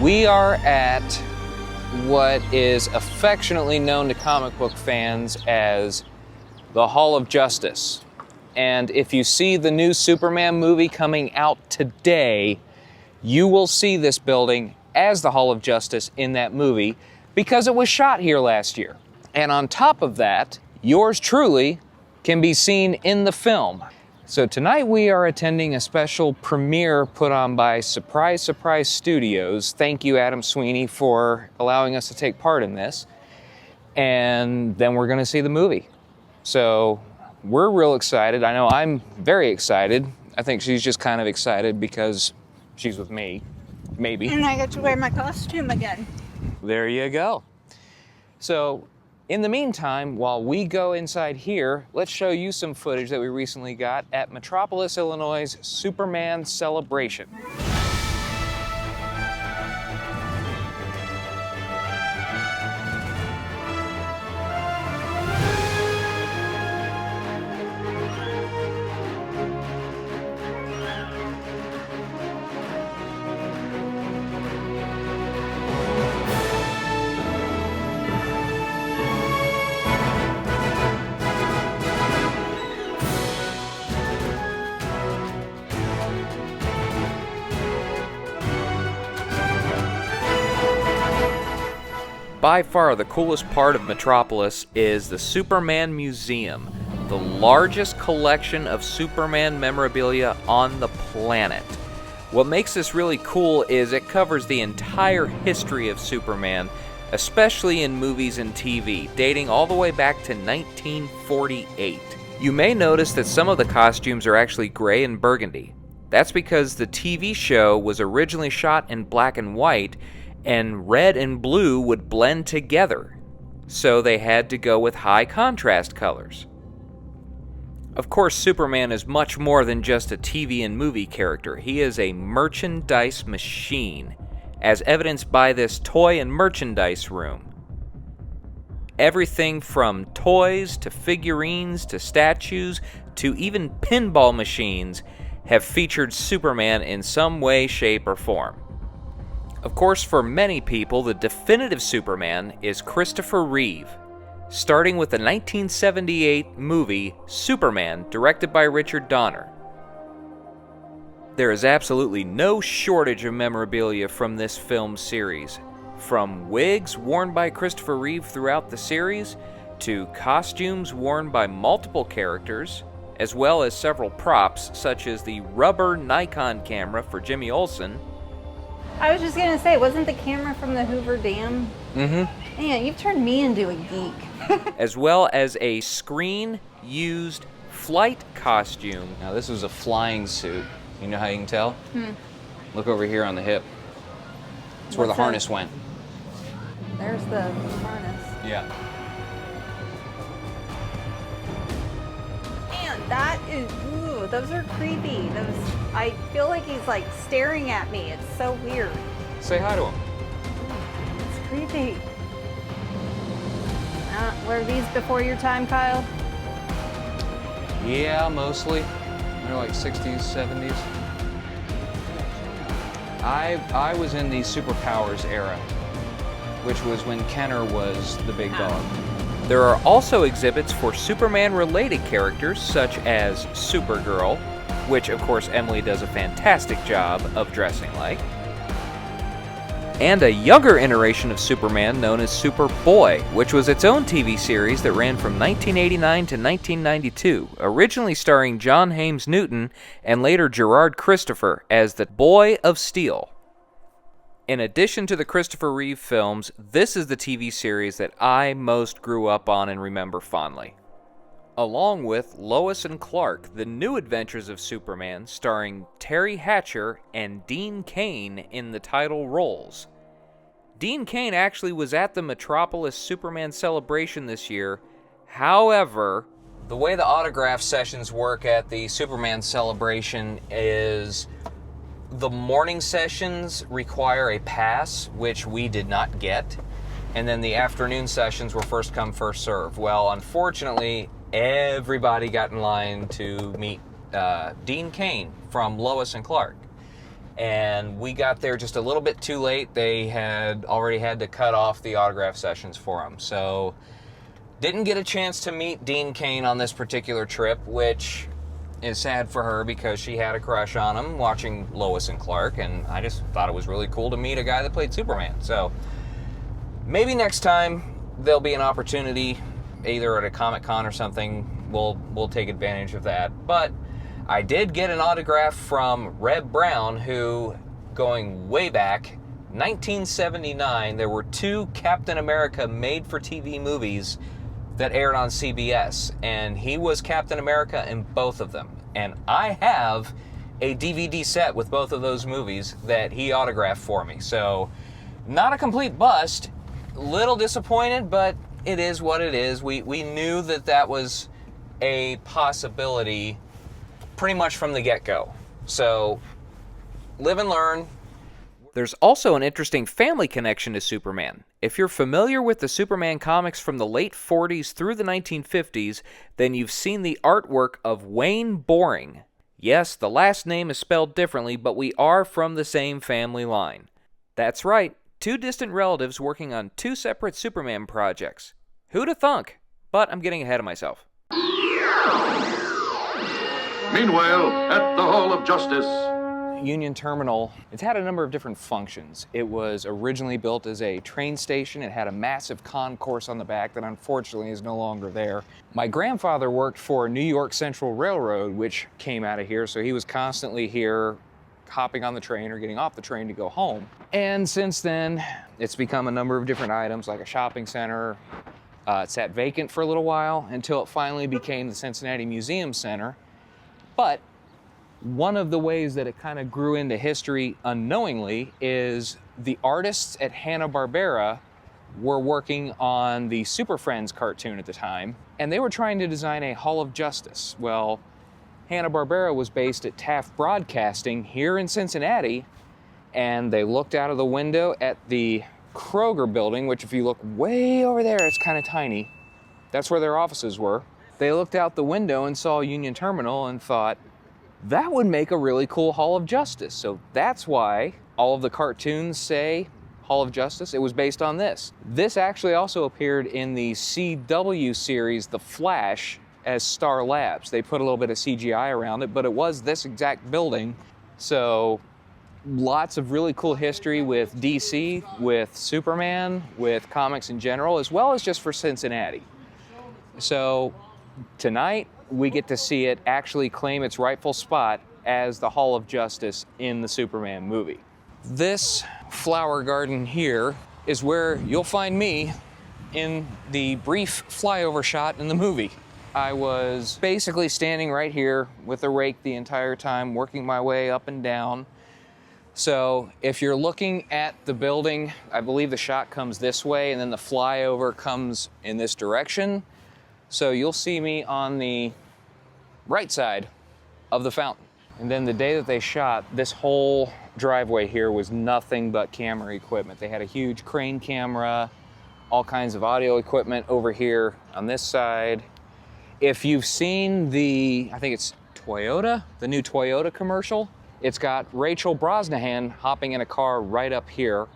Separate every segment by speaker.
Speaker 1: We are at what is affectionately known to comic book fans as the Hall of Justice. And if you see the new Superman movie coming out today, you will see this building as the Hall of Justice in that movie because it was shot here last year. And on top of that, yours truly can be seen in the film. So tonight we are attending a special premiere put on by Surprise Surprise Studios. Thank you, Adam Sweeney, for allowing us to take part in this. And then we're gonna see the movie. So we're real excited. I know I'm very excited. I think she's just kind of excited because she's with me, maybe.
Speaker 2: And I get to wear my costume again.
Speaker 1: There you go. So, in the meantime, while we go inside here, let's show you some footage that we recently got at Metropolis, Illinois' Superman Celebration. By far the coolest part of Metropolis is the Superman Museum, the largest collection of Superman memorabilia on the planet. What makes this really cool is it covers the entire history of Superman, especially in movies and TV, dating all the way back to 1948. You may notice that some of the costumes are actually gray and burgundy. That's because the TV show was originally shot in black and white, and red and blue would blend together, so they had to go with high contrast colors. Of course, Superman is much more than just a TV and movie character. He is a merchandise machine, as evidenced by this toy and merchandise room. Everything from toys to figurines to statues to even pinball machines have featured Superman in some way, shape, or form. Of course, for many people, the definitive Superman is Christopher Reeve, starting with the 1978 movie Superman, directed by Richard Donner. There is absolutely no shortage of memorabilia from this film series, from wigs worn by Christopher Reeve throughout the series, to costumes worn by multiple characters, as well as several props such as the rubber Nikon camera for Jimmy Olsen.
Speaker 2: I was just going to say, wasn't the camera from the Hoover Dam?
Speaker 1: Mm-hmm.
Speaker 2: Man, you've turned me into a geek.
Speaker 1: As well as a screen-used flight costume. Now this was a flying suit. You know how you can tell? Look over here on the hip. That's where the harness went.
Speaker 2: There's the harness.
Speaker 1: Yeah.
Speaker 2: Man, that is, ooh, those are creepy. I feel like he's like staring at me. It's so weird.
Speaker 1: Say hi to him.
Speaker 2: It's creepy. Were these before your time, Kyle?
Speaker 1: Yeah, mostly. They're like 60s, 70s. I was in the Superpowers era, which was when Kenner was the big dog. There are also exhibits for Superman-related characters such as Supergirl, which of course Emily does a fantastic job of dressing like, and a younger iteration of Superman known as Superboy, which was its own TV series that ran from 1989 to 1992, originally starring John Hames Newton and later Gerard Christopher as the Boy of Steel. In addition to the Christopher Reeve films, this is the TV series that I most grew up on and remember fondly. Along with Lois and Clark, The New Adventures of Superman, starring Terry Hatcher and Dean Cain in the title roles. Dean Cain actually was at the Metropolis Superman Celebration this year. However, the way the autograph sessions work at the Superman Celebration is the morning sessions require a pass, which we did not get, and then the afternoon sessions were first come, first serve. Well, unfortunately, everybody got in line to meet Dean Cain from Lois and Clark. And we got there just a little bit too late. They had already had to cut off the autograph sessions for him. So didn't get a chance to meet Dean Cain on this particular trip, which is sad for her because she had a crush on him watching Lois and Clark, and I just thought it was really cool to meet a guy that played Superman. So maybe next time there'll be an opportunity, either at a Comic-Con or something. We'll take advantage of that. But I did get an autograph from Reb Brown, who, going way back, 1979, there were 2 Captain America made-for-TV movies that aired on CBS, and he was Captain America in both of them. And I have a DVD set with both of those movies that he autographed for me. So, not a complete bust. Little disappointed, but it is what it is. We knew that was a possibility pretty much from the get-go. So, live and learn.
Speaker 3: There's also an interesting family connection to Superman. If you're familiar with the Superman comics from the late 40s through the 1950s, then you've seen the artwork of Wayne Boring. Yes, the last name is spelled differently, but we are from the same family line. That's right, 2 distant relatives working on 2 separate Superman projects. Who'da thunk? But I'm getting ahead of myself.
Speaker 4: Meanwhile, at the Hall of Justice,
Speaker 1: Union Terminal, it's had a number of different functions. It was originally built as a train station. It had a massive concourse on the back that unfortunately is no longer there. My grandfather worked for New York Central Railroad, which came out of here, so he was constantly here hopping on the train or getting off the train to go home. And since then, it's become a number of different items, like a shopping center. It sat vacant for a little while until it finally became the Cincinnati Museum Center. But one of the ways that it kind of grew into history unknowingly is the artists at Hanna-Barbera were working on the Super Friends cartoon at the time, and they were trying to design a Hall of Justice. Well, Hanna-Barbera was based at Taft Broadcasting here in Cincinnati, and they looked out of the window at the Kroger building, which if you look way over there, it's kind of tiny. That's where their offices were. They looked out the window and saw Union Terminal and thought, that would make a really cool Hall of Justice. So that's why all of the cartoons say Hall of Justice. It was based on this. This actually also appeared in the CW series, The Flash, as Star Labs. They put a little bit of CGI around it, but it was this exact building. So lots of really cool history with DC, with Superman, with comics in general, as well as just for Cincinnati. So tonight, we get to see it actually claim its rightful spot as the Hall of Justice in the Superman movie. This flower garden here is where you'll find me in the brief flyover shot in the movie. I was basically standing right here with a rake the entire time, working my way up and down. So if you're looking at the building, I believe the shot comes this way, and then the flyover comes in this direction. So you'll see me on the right side of the fountain. And then the day that they shot, this whole driveway here was nothing but camera equipment. They had a huge crane camera, all kinds of audio equipment over here on this side. If you've seen I think it's Toyota, the new Toyota commercial, it's got Rachel Brosnahan hopping in a car right up here.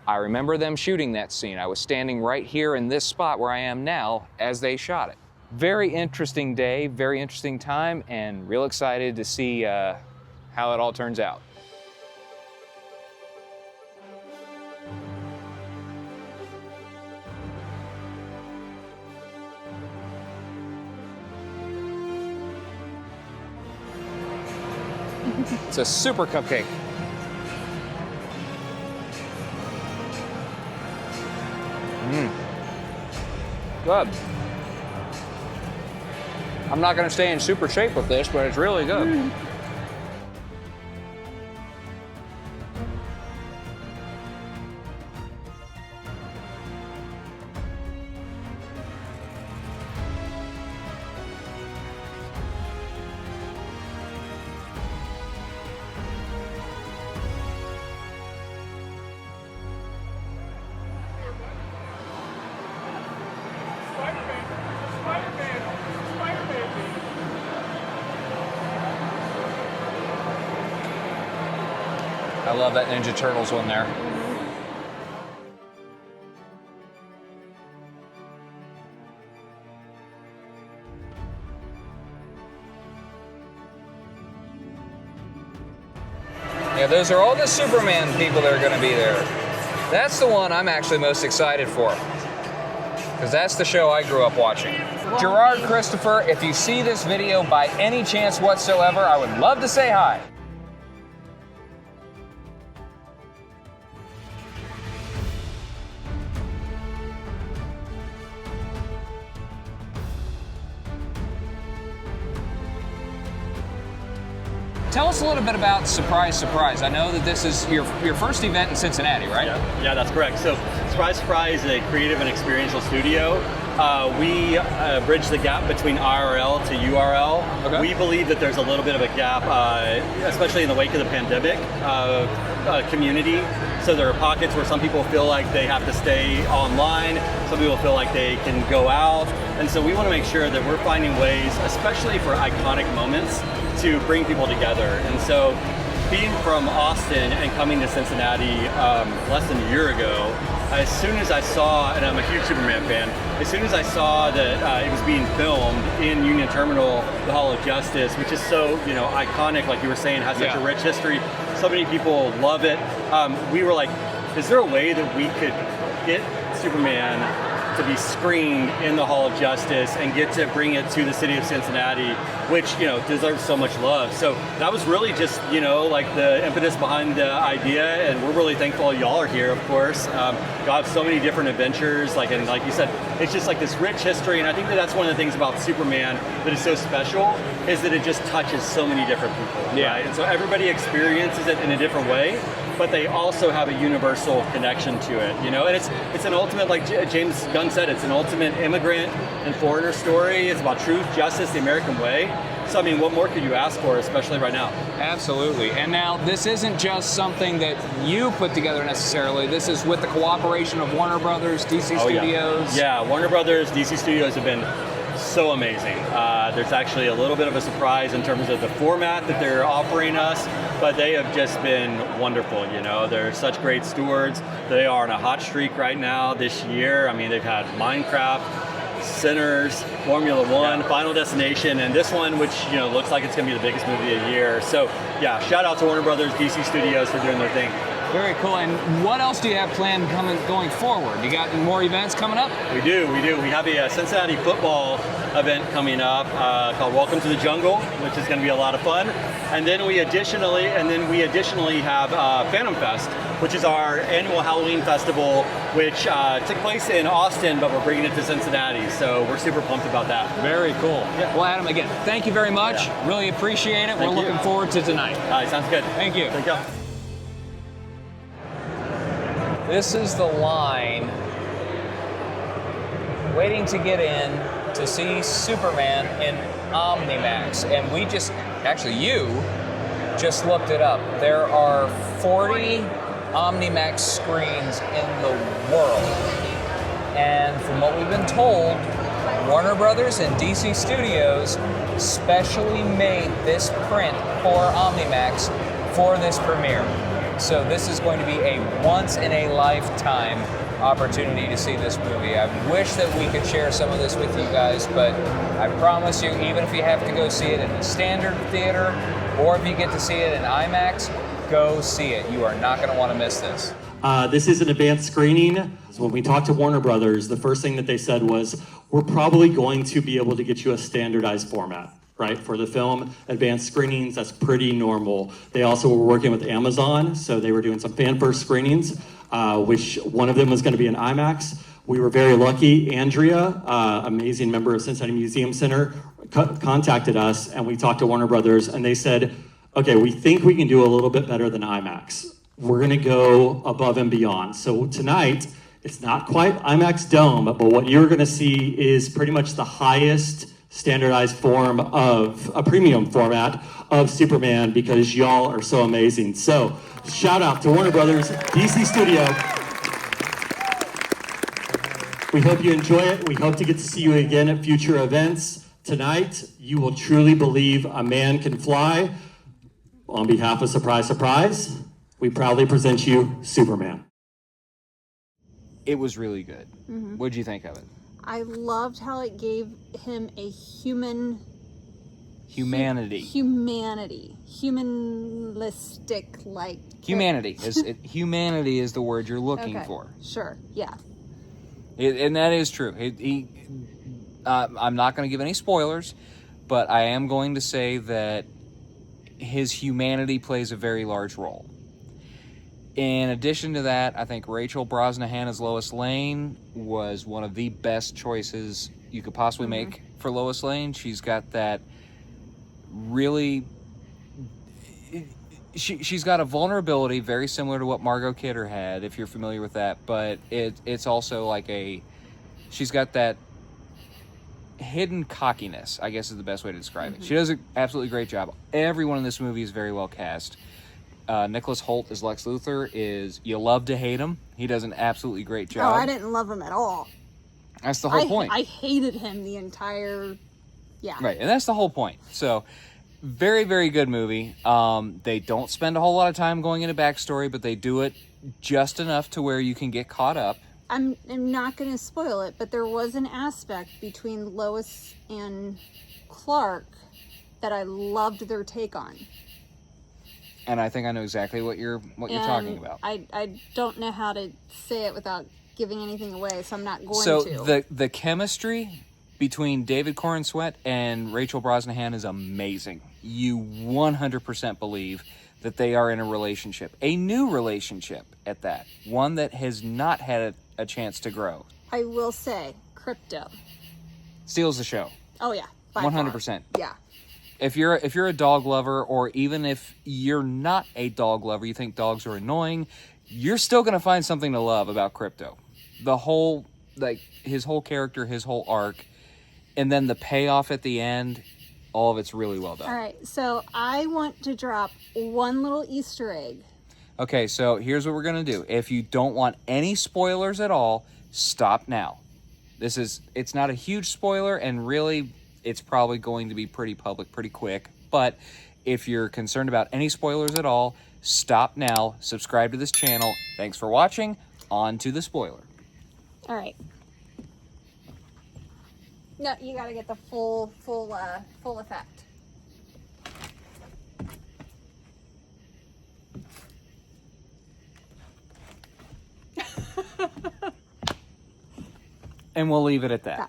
Speaker 1: I remember them shooting that scene. I was standing right here in this spot where I am now as they shot it. Very interesting day, very interesting time, and real excited to see how it all turns out. It's a super cupcake. Good. I'm not going to stay in super shape with this, but it's really good. I love that Ninja Turtles one there. Yeah, those are all the Superman people that are going to be there. That's the one I'm actually most excited for, because that's the show I grew up watching. Gerard Christopher, if you see this video by any chance whatsoever, I would love to say hi. Tell us a little bit about Surprise Surprise. I know that this is your first event in Cincinnati, right?
Speaker 5: Yeah, that's correct. So Surprise Surprise is a creative and experiential studio. We bridge the gap between IRL to URL.
Speaker 1: Okay.
Speaker 5: We believe that there's a little bit of a gap, especially in the wake of the pandemic, community. So there are pockets where some people feel like they have to stay online. Some people feel like they can go out. And so we want to make sure that we're finding ways, especially for iconic moments, to bring people together. And so being from Austin and coming to Cincinnati less than a year ago, as soon as I saw, and I'm a huge Superman fan, as soon as I saw that it was being filmed in Union Terminal, the Hall of Justice, which is so, iconic, like you were saying, has such a rich history, so many people love it, we were like, is there a way that we could get Superman to be screened in the Hall of Justice and get to bring it to the city of Cincinnati, which, deserves so much love. So that was really just, like the impetus behind the idea, and we're really thankful y'all are here, of course. Y'all have so many different adventures, like you said, it's just like this rich history, and I think that's one of the things about Superman that is so special, is that it just touches so many different people, right? And so everybody experiences it in a different way, but they also have a universal connection to it, and it's an ultimate, like James Gunn said, it's an ultimate immigrant and foreigner story. It's about truth, justice, the American way. So, I mean, what more could you ask for, especially right now?
Speaker 1: Absolutely. And now, this isn't just something that you put together necessarily. This is with the cooperation of Warner Brothers, DC Studios.
Speaker 5: Yeah, Warner Brothers, DC Studios have been so amazing. There's actually a little bit of a surprise in terms of the format that they're offering us, but they have just been wonderful. They're such great stewards. They are on a hot streak right now this year. I mean, they've had Minecraft, Sinners, Formula One, Final Destination, and this one, which looks like it's going to be the biggest movie of the year. So yeah, shout out to Warner Brothers, DC Studios for doing their thing.
Speaker 1: Very cool. And what else do you have planned going forward? You got more events coming up? We
Speaker 5: do. We have a Cincinnati football event coming up called Welcome to the Jungle, which is going to be a lot of fun. And then we additionally have Phantom Fest, which is our annual Halloween festival, which took place in Austin, but we're bringing it to Cincinnati. So we're super pumped about that.
Speaker 1: Very cool. Yeah. Well, Adam, again, thank you very much.
Speaker 5: Yeah.
Speaker 1: Really appreciate it. We're looking forward to tonight.
Speaker 5: All right, sounds good.
Speaker 1: Thank you.
Speaker 5: Thank you.
Speaker 1: This is the line waiting to get in to see Superman in OmniMax. And you just looked it up. There are 40 OmniMax screens in the world. And from what we've been told, Warner Brothers and DC Studios specially made this print for OmniMax for this premiere. So this is going to be a once-in-a-lifetime opportunity to see this movie. I wish that we could share some of this with you guys, but I promise you, even if you have to go see it in a standard theater, or if you get to see it in IMAX, go see it. You are not going to want to miss this.
Speaker 6: This is an advanced screening. When we talked to Warner Brothers, the first thing that they said was, we're probably going to be able to get you a standardized format. Right, for the film, advanced screenings, that's pretty normal. They also were working with Amazon, so they were doing some fan-first screenings, which one of them was gonna be an IMAX. We were very lucky. Andrea, amazing member of Cincinnati Museum Center, contacted us, and we talked to Warner Brothers, and they said, okay, we think we can do a little bit better than IMAX. We're gonna go above and beyond. So tonight, it's not quite IMAX Dome, but what you're gonna see is pretty much the highest standardized form of a premium format of Superman, because y'all are so amazing. So shout out to Warner Brothers, DC Studio. We hope you enjoy it. We hope to get to see you again at future events. Tonight, you will truly believe a man can fly. On behalf of Surprise Surprise, we we proudly present you Superman.
Speaker 1: It was really good. What'd you think of it?
Speaker 2: I loved how it gave him a
Speaker 1: Humanity.
Speaker 2: humanistic, like
Speaker 1: Humanity humanity is the word you're looking for.
Speaker 2: Sure, yeah.
Speaker 1: And that is true. I'm not going to give any spoilers, but I am going to say that his humanity plays a very large role. In addition to that, I think Rachel Brosnahan as Lois Lane was one of the best choices you could possibly make for Lois Lane. She's got that really... She's got a vulnerability very similar to what Margot Kidder had, if you're familiar with that, but it's also like she's got that hidden cockiness, I guess is the best way to describe it. She does an absolutely great job. Everyone in this movie is very well cast. Nicholas Hoult as Lex Luthor you love to hate him. He does an absolutely great job.
Speaker 2: Oh, I didn't love him at all.
Speaker 1: That's the whole point.
Speaker 2: I hated him the entire... Yeah.
Speaker 1: Right, and that's the whole point. So, very, very good movie. They don't spend a whole lot of time going into backstory, but they do it just enough to where you can get caught up.
Speaker 2: I'm not going to spoil it, but there was an aspect between Lois and Clark that I loved their take on.
Speaker 1: And I think I know exactly what you're talking about.
Speaker 2: I don't know how to say it without giving anything away, so I'm not going to.
Speaker 1: So the chemistry between David Corenswet and Rachel Brosnahan is amazing. You 100% believe that they are in a relationship, a new relationship at that, one that has not had a chance to grow.
Speaker 2: I will say, Crypto
Speaker 1: Steals the show.
Speaker 2: Oh yeah, by
Speaker 1: 100%.
Speaker 2: far. Yeah.
Speaker 1: If you're a dog lover, or even if you're not a dog lover, you think dogs are annoying, you're still going to find something to love about Crypto. The whole, his whole character, his whole arc, and then the payoff at the end, all of it's really well done.
Speaker 2: All right, so I want to drop one little Easter egg.
Speaker 1: Okay, so here's what we're going to do. If you don't want any spoilers at all, stop now. It's not a huge spoiler, and really, it's probably going to be pretty public pretty quick. But if you're concerned about any spoilers at all, stop now, subscribe to this channel. Thanks for watching. On to the spoiler.
Speaker 2: All right. No, you got to get the full effect.
Speaker 1: And we'll leave it at that.
Speaker 2: Yeah.